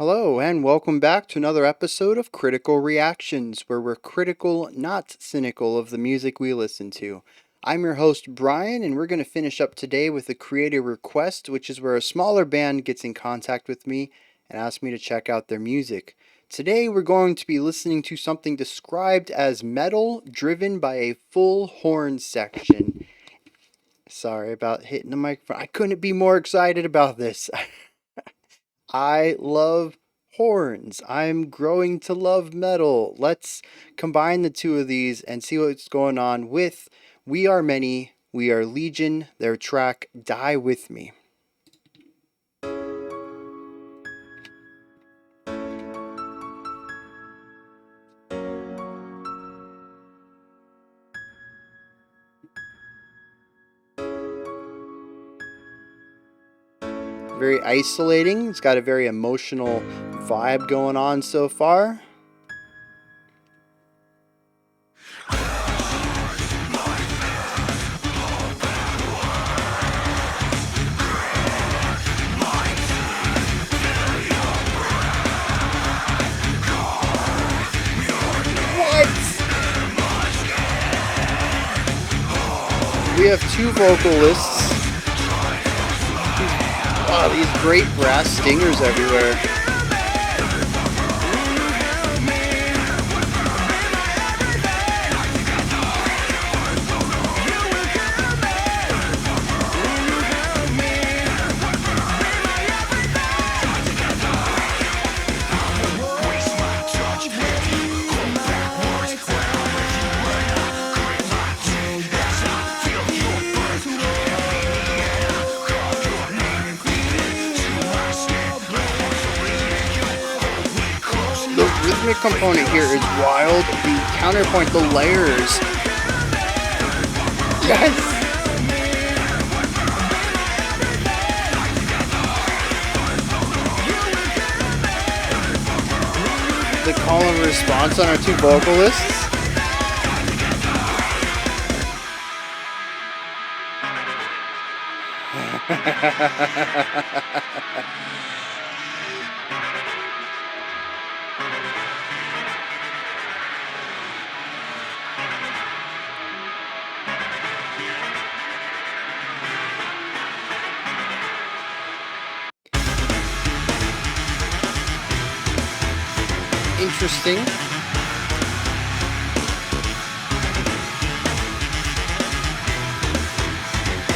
Hello, and welcome back to another episode of Critical Reactions, where we're critical, not cynical, of the music we listen to. I'm your host, Bryan, and we're going to finish up today with a creator request, which is where a smaller band gets in contact with me and asks me to check out their music. Today, we're going to be listening to something described as metal driven by a full horn section. Sorry about hitting the microphone. I couldn't be more excited about this. I love horns. I'm growing to love metal. Let's combine the two of these and see what's going on with We Are Many, We Are Legion, their track Die With Me. Very isolating. It's got a very emotional vibe going on so far. We have two vocalists. Wow, these great brass stingers everywhere. The component here is wild. The counterpoint, the layers. Yes! The call and response on our two vocalists. Interesting.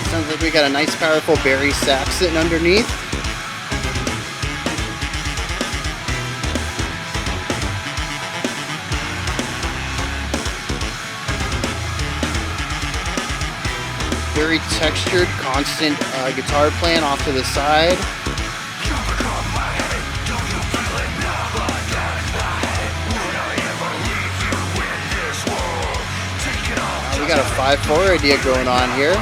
Sounds like we got a nice powerful Barry sax sitting underneath. Very textured, constant guitar playing off to the side. We got a 5/4 idea going on here.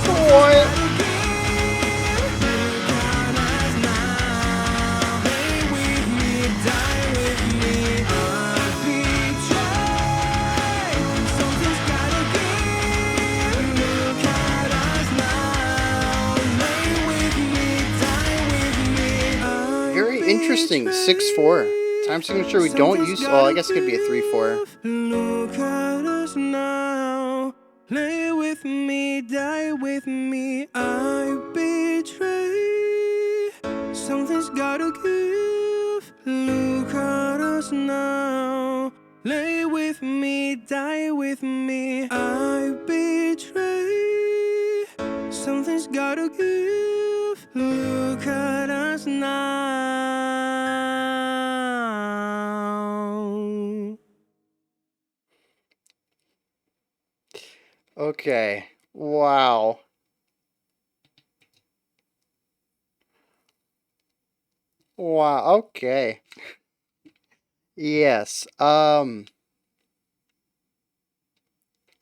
What? Interesting. 6/4. Time signature we don't use. Oh, I guess it could be a 3/4. Look at us now. Lay with me, die with me. I betray. Something's gotta give. Look at us now. Lay with me, die with me. I betray. Something's gotta give. Look at us now. Okay. Wow. Wow. Okay. Yes. I'm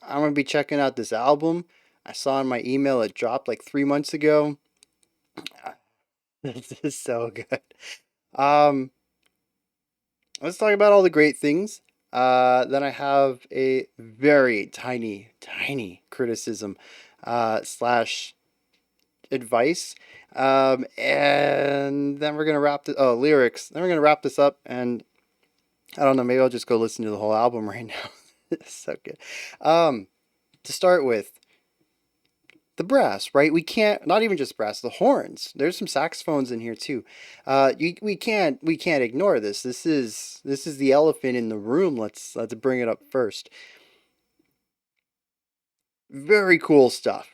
gonna be checking out this album. I saw in my email it dropped like 3 months ago. This is so good. Um, let's talk about all the great things. Then I have a very tiny, tiny criticism slash advice. And then we're gonna wrap this. Oh, lyrics. Then we're gonna wrap this up, and I don't know. Maybe I'll just go listen to the whole album right now. It's so good. Um, to start with, the brass, right? We can't, not even just brass, the horns. There's some saxophones in here too. We can't ignore this. This is the elephant in the room. Let's bring it up first. Very cool stuff.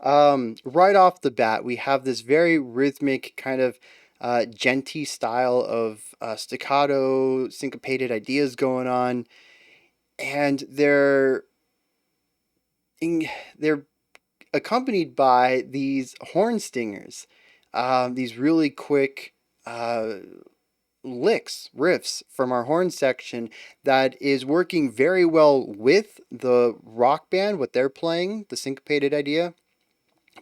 Right off the bat, we have this very rhythmic kind of genty style of staccato, syncopated ideas going on, and they're accompanied by these horn stingers, these really quick uh, licks, riffs from our horn section that is working very well with the rock band, what they're playing, the syncopated idea,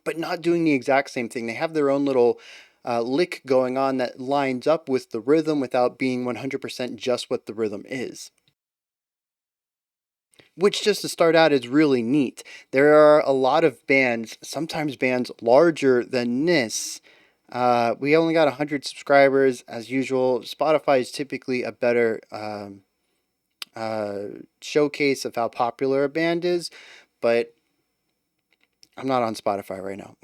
but not doing the exact same thing. They have their own little lick going on that lines up with the rhythm without being 100% just what the rhythm is. Which, just to start out, is really neat. There are a lot of bands, sometimes bands larger than this. We only got 100 subscribers as usual. Spotify is typically a better uh, showcase of how popular a band is, but I'm not on Spotify right now.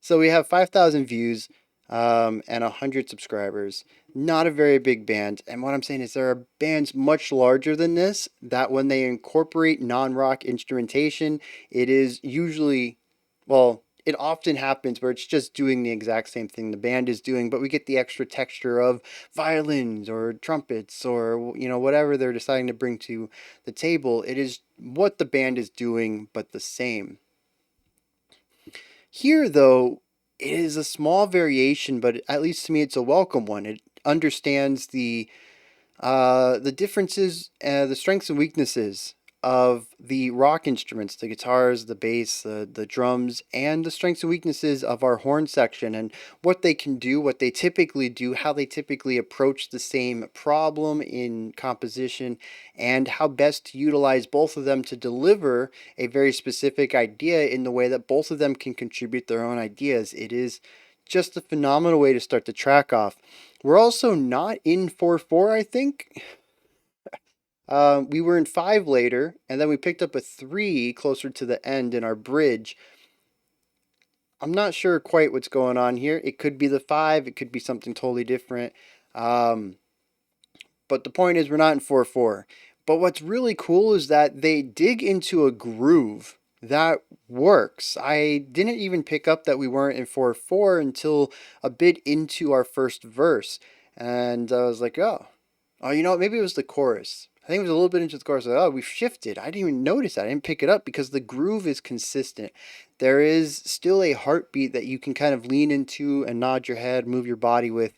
So we have 5,000 views and 100 subscribers. Not a very big band. And what I'm saying is there are bands much larger than this that when they incorporate non-rock instrumentation, it is usually, well, it often happens where it's just doing the exact same thing the band is doing, but we get the extra texture of violins or trumpets or whatever they're deciding to bring to the table. It is what the band is doing, but the same. Here, though, it is a small variation, but at least to me, it's a welcome one. It understands the differences, the strengths and weaknesses of the rock instruments, the guitars, the bass, the drums, and the strengths and weaknesses of our horn section and what they can do, what they typically do, how they typically approach the same problem in composition, and how best to utilize both of them to deliver a very specific idea in the way that both of them can contribute their own ideas. It is just a phenomenal way to start the track off. We're also not in 4/4, I think. We were in 5 later, and then we picked up a 3 closer to the end in our bridge. I'm not sure quite what's going on here. It could be the 5, it could be something totally different. Um, but the point is, we're not in 4/4. But what's really cool is that they dig into a groove that works. I didn't even pick up that we weren't in 4/4 until a bit into our first verse. And I was like, oh, maybe it was the chorus. I think it was a little bit into the chorus. Like, oh, we've shifted. I didn't even notice that. I didn't pick it up because the groove is consistent. There is still a heartbeat that you can kind of lean into and nod your head, move your body with.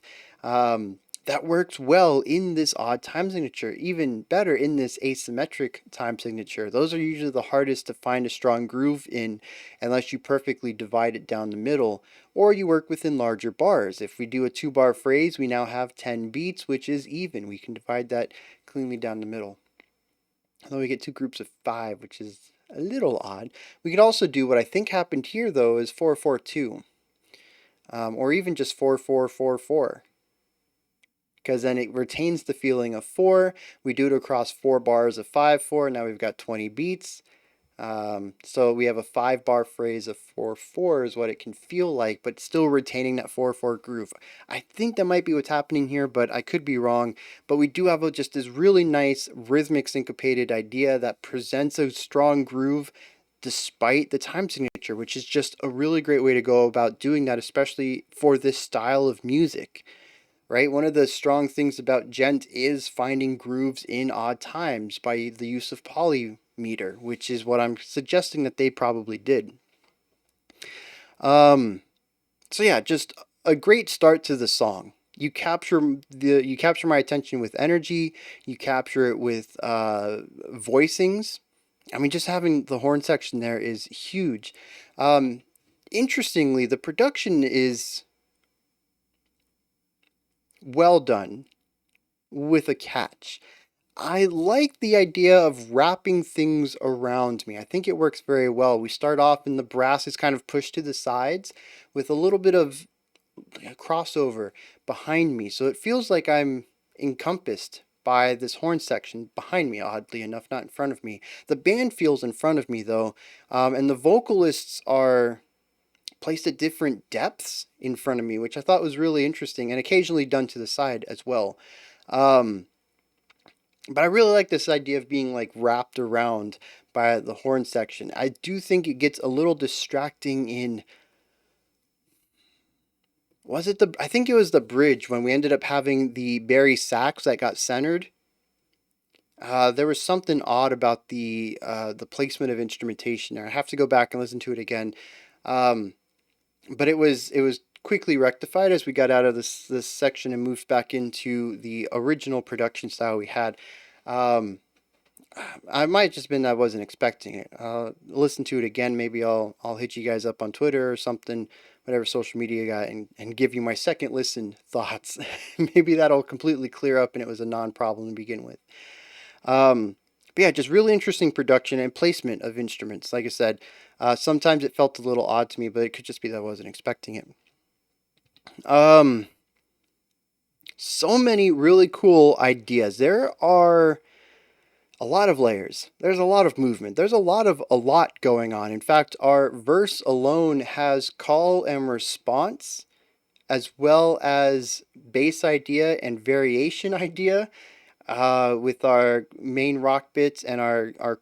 That works well in this odd time signature, even better in this asymmetric time signature. Those are usually the hardest to find a strong groove in unless you perfectly divide it down the middle, or you work within larger bars. If we do a 2-bar phrase, we now have 10 beats, which is even. We can divide that cleanly down the middle. Although we get 2 groups of 5, which is a little odd. We could also do what I think happened here, though, is 4/4/2, or even just 4/4/4/4, because then it retains the feeling of 4. We do it across 4 bars of 5/4. Now we've got 20 beats. So we have a 5-bar phrase of 4/4 is what it can feel like, but still retaining that 4/4 groove. I think that might be what's happening here, but I could be wrong. But we do have just this really nice rhythmic syncopated idea that presents a strong groove despite the time signature, which is just a really great way to go about doing that, especially for this style of music. Right? One of the strong things about djent is finding grooves in odd times by the use of polymeter, which is what I'm suggesting that they probably did. Um, so yeah, just a great start to the song. You capture my attention with energy. You capture it with voicings. I mean, just having the horn section there is huge. Um, Interestingly, the production is well done. with a catch. I like the idea of wrapping things around me. I think it works very well. We start off and the brass is kind of pushed to the sides with a little bit of a crossover behind me. So it feels like I'm encompassed by this horn section behind me, oddly enough, not in front of me. The band feels in front of me though, and the vocalists are placed at different depths in front of me, which I thought was really interesting and occasionally done to the side as well. Um, but I really like this idea of being like wrapped around by the horn section. I do think it gets a little distracting in, was it the, I think it was the bridge when we ended up having the Barry sax that got centered. There was something odd about the placement of instrumentation there. I have to go back and listen to it again. Um, but it was quickly rectified as we got out of this section and moved back into the original production style we had. Um, I might just been I wasn't expecting it. Listen to it again. Maybe I'll hit you guys up on Twitter or something, whatever social media I got, and give you my second listen thoughts. Maybe that'll completely clear up and it was a non-problem to begin with. But yeah, just really interesting production and placement of instruments. Like I said, sometimes it felt a little odd to me, but it could just be that I wasn't expecting it. Um, so many really cool ideas. There are a lot of layers. There's a lot of movement. There's a lot going on. In fact, our verse alone has call and response as well as bass idea and variation idea with our main rock bits and our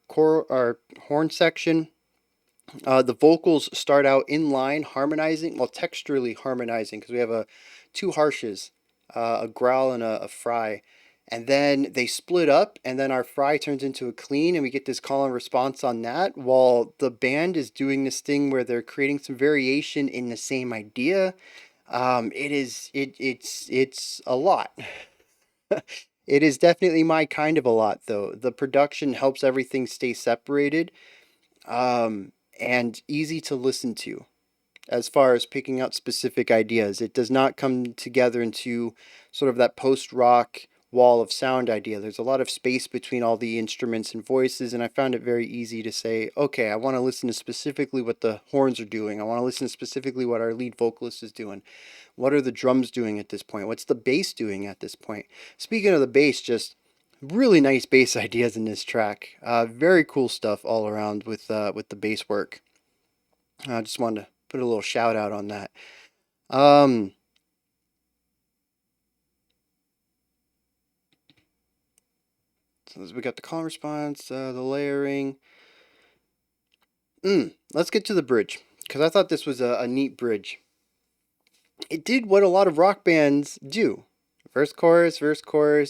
horn section. The vocals start out in line harmonizing, well, texturally harmonizing, because we have two harshes, a growl and a fry. And then they split up, and then our fry turns into a clean, and we get this call and response on that, while the band is doing this thing where they're creating some variation in the same idea. It's a lot. It is definitely my kind of a lot, though. The production helps everything stay separated, and easy to listen to as far as picking out specific ideas. It does not come together into sort of that post rock wall of sound idea. There's a lot of space between all the instruments and voices, and I found it very easy to say, okay, I want to listen to specifically what the horns are doing. I want to listen to specifically what our lead vocalist is doing. What are the drums doing at this point? What's the bass doing at this point? Speaking of the bass, just really nice bass ideas in this track. Very cool stuff all around with the bass work. I just wanted to put a little shout out on that. Um, so we got the call and response, the layering. Let's get to the bridge because I thought this was a neat bridge. It did what a lot of rock bands do. Verse, chorus,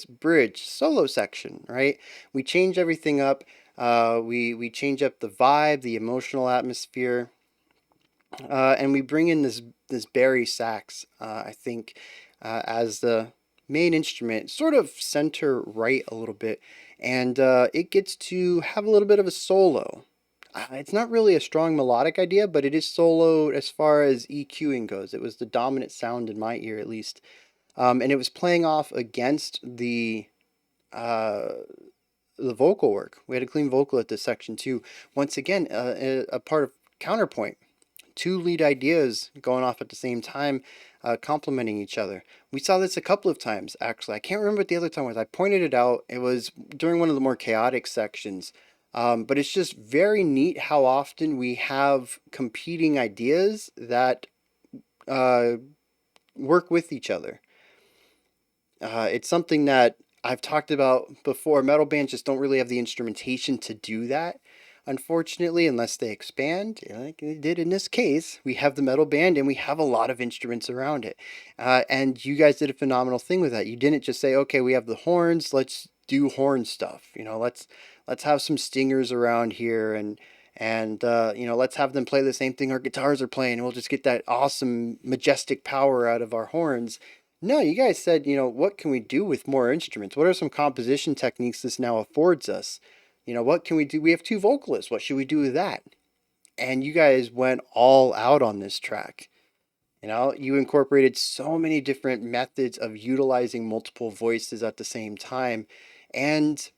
bridge, solo section, right? We change everything up. We change up the vibe, the emotional atmosphere, and we bring in this Barry sax. I think as the main instrument, sort of center right a little bit, and it gets to have a little bit of a solo. It's not really a strong melodic idea, but it is solo as far as EQing goes. It was the dominant sound in my ear, at least. And it was playing off against uh, the vocal work. We had a clean vocal at this section too. Once again, a part of counterpoint. Two lead ideas going off at the same time, complementing each other. We saw this a couple of times actually. I can't remember what the other time was. I pointed it out. It was during one of the more chaotic sections. But it's just very neat how often we have competing ideas that work with each other. It's something that I've talked about before. Metal bands just don't really have the instrumentation to do that, unfortunately, unless they expand, like they did in this case. We have the metal band and we have a lot of instruments around it. And you guys did a phenomenal thing with that. You didn't just say, okay, we have the horns, let's do horn stuff. Let's have some stingers around here and let's have them play the same thing our guitars are playing and we'll just get that awesome majestic power out of our horns. No, you guys said, what can we do with more instruments? What are some composition techniques this now affords us? What can we do? We have two vocalists. What should we do with that? And you guys went all out on this track. You incorporated so many different methods of utilizing multiple voices at the same time. And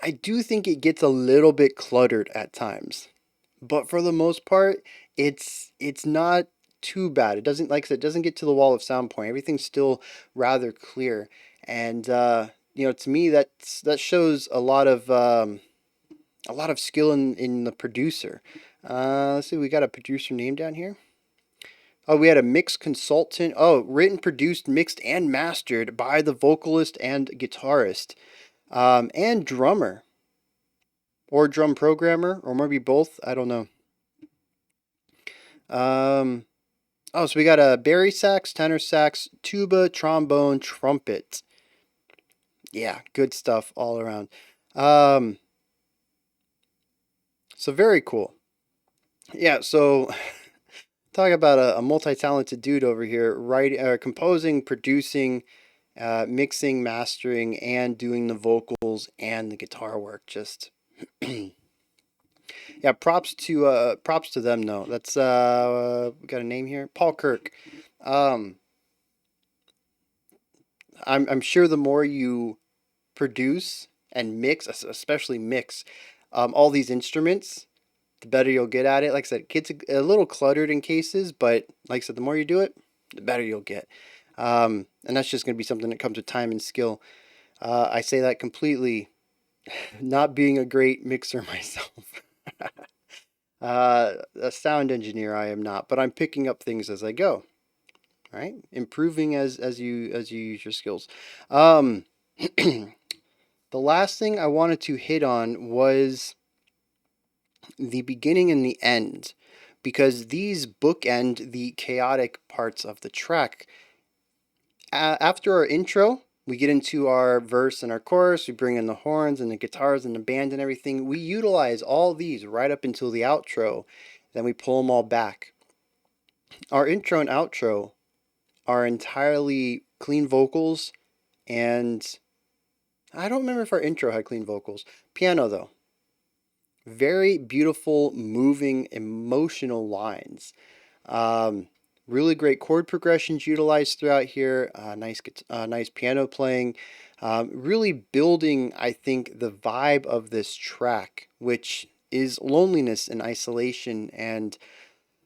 I do think it gets a little bit cluttered at times. But for the most part, it's not too bad. It doesn't, like I said, it doesn't get to the wall of sound point. Everything's still rather clear. And to me that shows a lot of skill in the producer. Let's see, we got a producer name down here. Oh, we had a mix consultant. Oh, written, produced, mixed, and mastered by the vocalist and guitarist, and drummer or drum programmer, or maybe both. I don't know. Um, oh, so we got a bari sax, tenor sax, tuba, trombone, trumpet. Yeah, good stuff all around. Um, so very cool. Yeah, so talk about a multi-talented dude over here, writing, composing, producing, mixing, mastering, and doing the vocals and the guitar work. Just yeah, props to them. No, that's we got a name here, Paul Kirk. Um, I'm sure the more you produce and mix, especially mix, all these instruments, the better you'll get at it. Like I said, it gets a little cluttered in cases, but like I said, the more you do it, the better you'll get. And that's just going to be something that comes with time and skill. I say that completely, not being a great mixer myself. A sound engineer, I am not, but I'm picking up things as I go. Right, improving as you use your skills. Um, the last thing I wanted to hit on was the beginning and the end, because these bookend the chaotic parts of the track. After our intro, we get into our verse and our chorus. We bring in the horns and the guitars and the band and everything. We utilize all these right up until the outro. Then we pull them all back. Our intro and outro are entirely clean vocals, and I don't remember if our intro had clean vocals. Piano, though. Very beautiful, moving, emotional lines. Um, really great chord progressions utilized throughout here. Nice piano playing. Really building, I think, the vibe of this track, which is loneliness and isolation and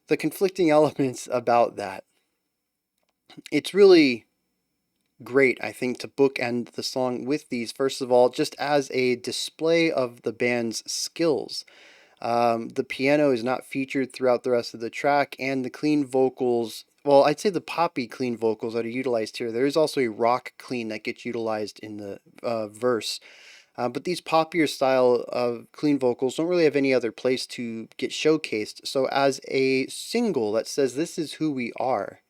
the conflicting elements about that. It's really great, I think, to bookend the song with these. First of all, just as a display of the band's skills. The piano is not featured throughout the rest of the track, and the clean vocals. Well, I'd say the poppy clean vocals that are utilized here. There is also a rock clean that gets utilized in the verse. But these poppier style of clean vocals don't really have any other place to get showcased. So, as a single that says this is who we are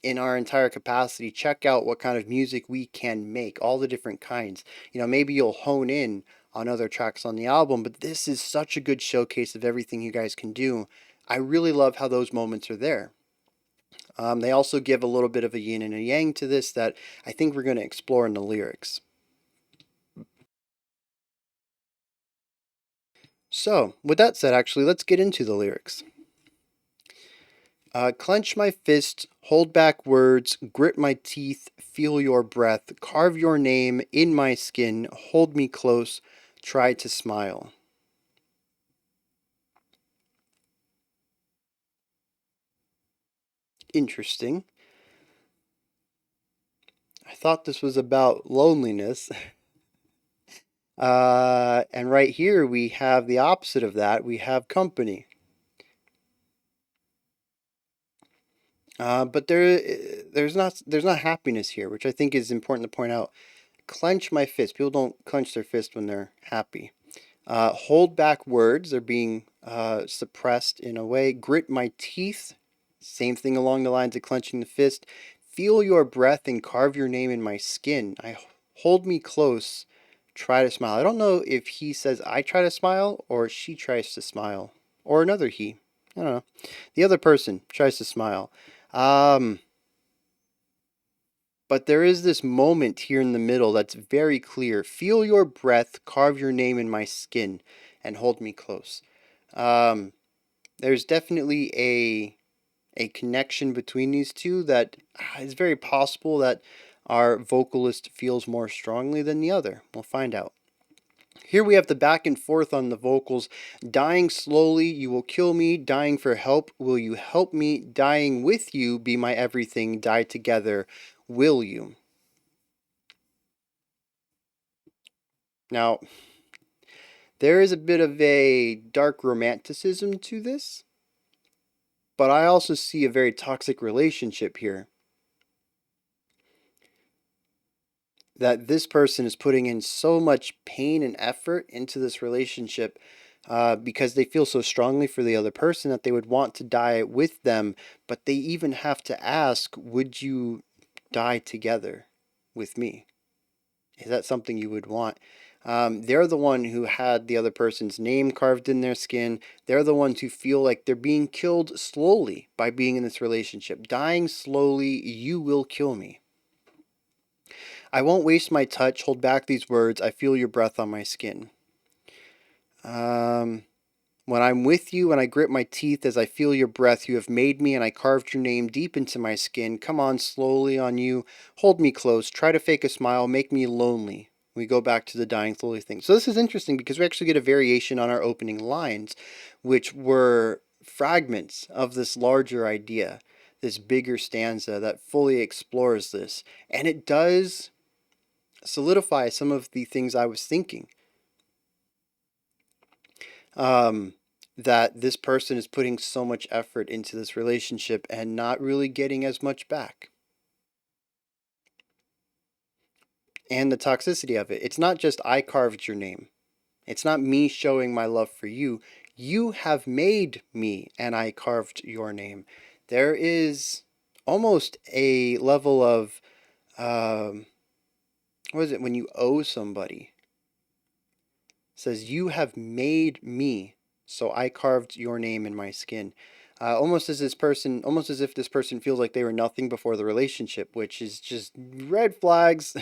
in our entire capacity, check out what kind of music we can make, all the different kinds. Maybe you'll hone in on other tracks on the album, but this is such a good showcase of everything you guys can do. I really love how those moments are there. They also give a little bit of a yin and a yang to this that I think we're going to explore in the lyrics. So, with that said, actually, let's get into the lyrics. Clench my fist, hold back words, grit my teeth, feel your breath, carve your name in my skin, hold me close, try to smile. Interesting. I thought this was about loneliness. And right here we have the opposite of that. We have company. But there's not happiness here, which I think is important to point out. Clench my fist. People don't clench their fist when they're happy. Hold back words. They're being suppressed in a way. Grit my teeth. Same thing along the lines of clenching the fist. Feel your breath and carve your name in my skin. I hold me close. Try to smile. I don't know if he says I try to smile or she tries to smile or another he. I don't know. The other person tries to smile. Um, but there is this moment here in the middle that's very clear. Feel your breath, carve your name in my skin, and hold me close. Um, there's definitely a connection between these two that is very possible that our vocalist feels more strongly than the other. We'll find out. Here we have the back and forth on the vocals. Dying slowly, you will kill me. Dying for help, will you help me? Dying with you, be my everything. Die together, will you? Now, there is a bit of a dark romanticism to this, but I also see a very toxic relationship here. That this person is putting in so much pain and effort into this relationship because they feel so strongly for the other person that they would want to die with them, but they even have to ask, would you die together with me? Is that something you would want? They're the one who had the other person's name carved in their skin. They're the ones who feel like they're being killed slowly by being in this relationship. Dying slowly, you will kill me. I won't waste my touch. Hold back these words. I feel your breath on my skin. Um, when I'm with you and I grip my teeth as I feel your breath, you have made me and I carved your name deep into my skin. Come on, slowly on you. Hold me close. Try to fake a smile. Make me lonely. We go back to the dying slowly thing. So this is interesting because we actually get a variation on our opening lines, which were fragments of this larger idea, this bigger stanza that fully explores this. And it does solidify some of the things I was thinking. Um, that this person is putting so much effort into this relationship and not really getting as much back. And the toxicity of it. It's not just I carved your name. It's not me showing my love for you. You have made me and I carved your name. There is almost a level of, what is it, when you owe somebody? It says, you have made me, so I carved your name in my skin. Almost as if this person feels like they were nothing before the relationship, which is just red flags.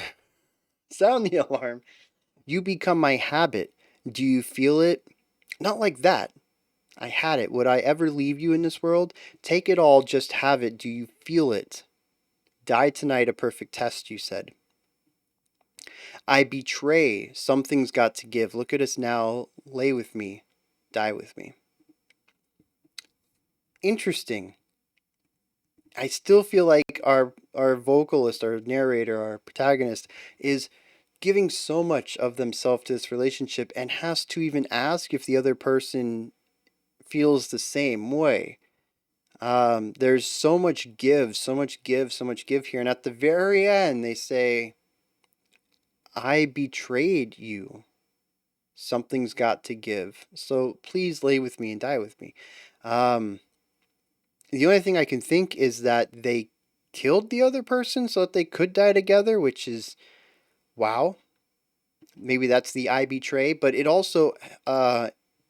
Sound the alarm. You become my habit. Do you feel it? Not like that. I had it. Would I ever leave you in this world? Take it all, just have it. Do you feel it? Die tonight, a perfect test, you said. I betray. Something's got to give. Look at us now. Lay with me. Die with me. Interesting. I still feel like our vocalist, our narrator, our protagonist is giving so much of themselves to this relationship and has to even ask if the other person feels the same way. There's so much give, so much give, so much give here. And at the very end, they say, I betrayed you. Something's got to give. So please lay with me and die with me. The only thing I can think is that they killed the other person so that they could die together, which is, wow. Maybe that's the I betray, but it also,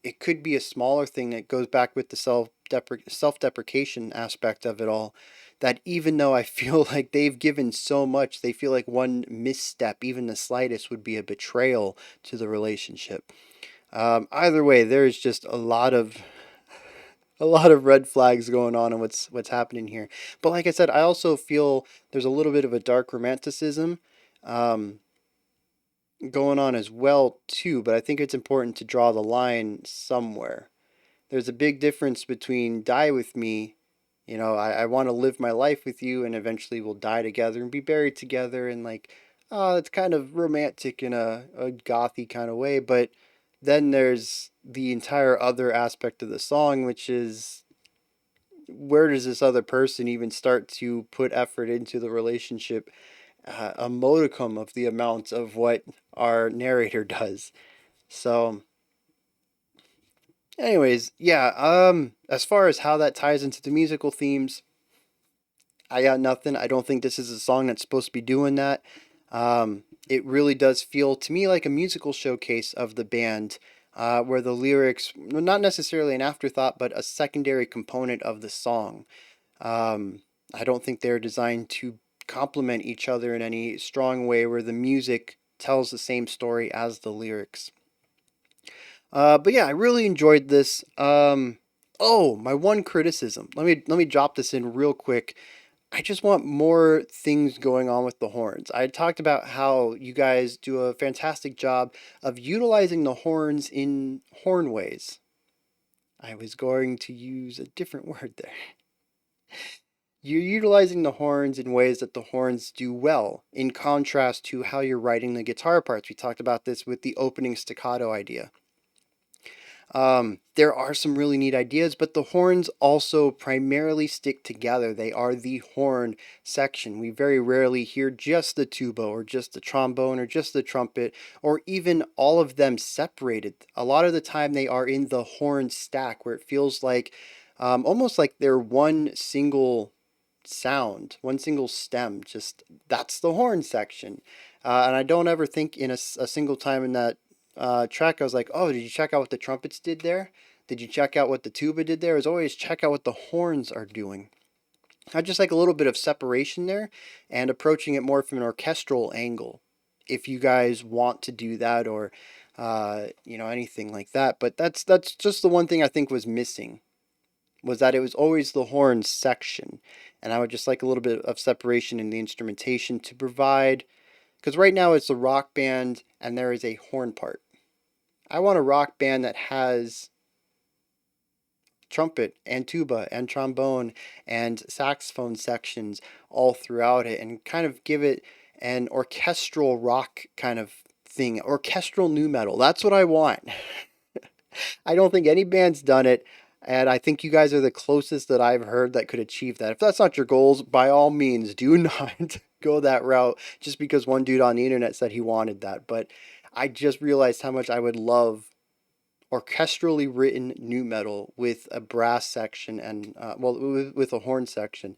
it could be a smaller thing that goes back with the self-deprecation aspect of it all. That even though I feel like they've given so much, they feel like one misstep, even the slightest, would be a betrayal to the relationship. Either way, there's just a lot of red flags going on and what's happening here. But like I said, I also feel there's a little bit of a dark romanticism going on as well too. But I think it's important to draw the line somewhere. There's a big difference between die with me, I want to live my life with you and eventually we'll die together and be buried together and like, oh, it's kind of romantic in a gothy kind of way. But then there's the entire other aspect of the song, which is where does this other person even start to put effort into the relationship, a modicum of the amount of what our narrator does. So anyways, yeah, as far as how that ties into the musical themes, I got nothing. I don't think this is a song that's supposed to be doing that. It really does feel to me like a musical showcase of the band, where the lyrics, not necessarily an afterthought, but a secondary component of the song. I don't think they're designed to complement each other in any strong way where the music tells the same story as the lyrics. But yeah, I really enjoyed this. Oh, my one criticism. Let me drop this in real quick. I just want more things going on with the horns. I talked about how you guys do a fantastic job of utilizing the horns in horn ways. I was going to use a different word there. You're utilizing the horns in ways that the horns do well, in contrast to how you're writing the guitar parts. We talked about this with the opening staccato idea. There are some really neat ideas, but the horns also primarily stick together. They are the horn section. We very rarely hear just the tuba or just the trombone or just the trumpet or even all of them separated. A lot of the time they are in the horn stack where it feels like almost like they're one single sound, one single stem. Just that's the horn section. And I don't ever think in a single time in that track, I was like, oh, did you check out what the trumpets did there? Did you check out what the tuba did there? As always, check out what the horns are doing. I just like a little bit of separation there and approaching it more from an orchestral angle. If you guys want to do that or anything like that, but that's just the one thing I think was missing was that it was always the horns section, and I would just like a little bit of separation in the instrumentation to provide because right now it's a rock band and there is a horn part. I want a rock band that has trumpet and tuba and trombone and saxophone sections all throughout it and kind of give it an orchestral rock kind of thing, orchestral nu metal. That's what I want. I don't think any band's done it, and I think you guys are the closest that I've heard that could achieve that. If that's not your goals, by all means, do not go that route just because one dude on the internet said he wanted that. But I just realized how much I would love orchestrally written nu metal with a brass section and with a horn section.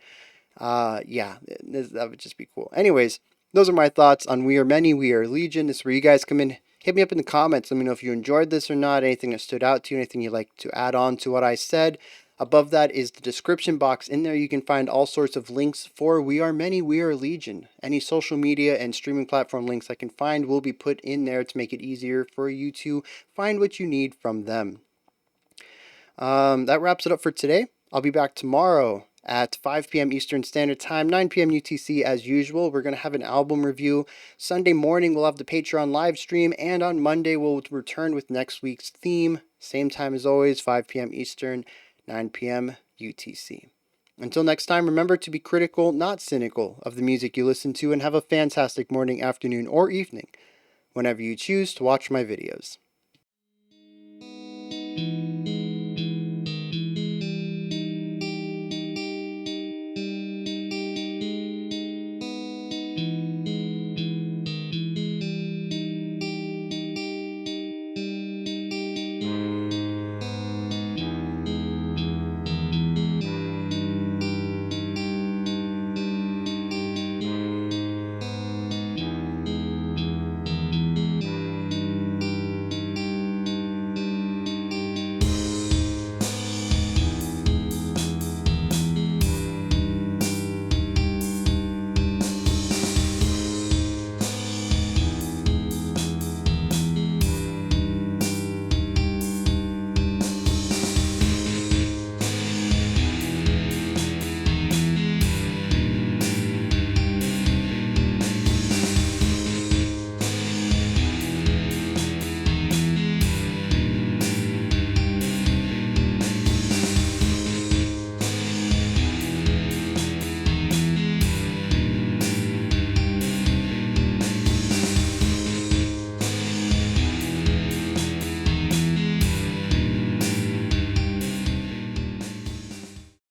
Yeah, that would just be cool. Anyways, those are my thoughts on We Are Many, We Are Legion. This is where you guys come in. Hit me up in the comments. Let me know if you enjoyed this or not, anything that stood out to you, anything you'd like to add on to what I said. Above that is the description box. In there, you can find all sorts of links for We Are Many, We Are Legion. Any social media and streaming platform links I can find will be put in there to make it easier for you to find what you need from them. That wraps it up for today. I'll be back tomorrow at 5 p.m. Eastern Standard Time, 9 p.m. UTC as usual. We're going to have an album review. Sunday morning, we'll have the Patreon live stream, and on Monday, we'll return with next week's theme. Same time as always, 5 p.m. Eastern, 9 p.m. UTC. Until next time, remember to be critical, not cynical, of the music you listen to, and have a fantastic morning, afternoon, or evening whenever you choose to watch my videos.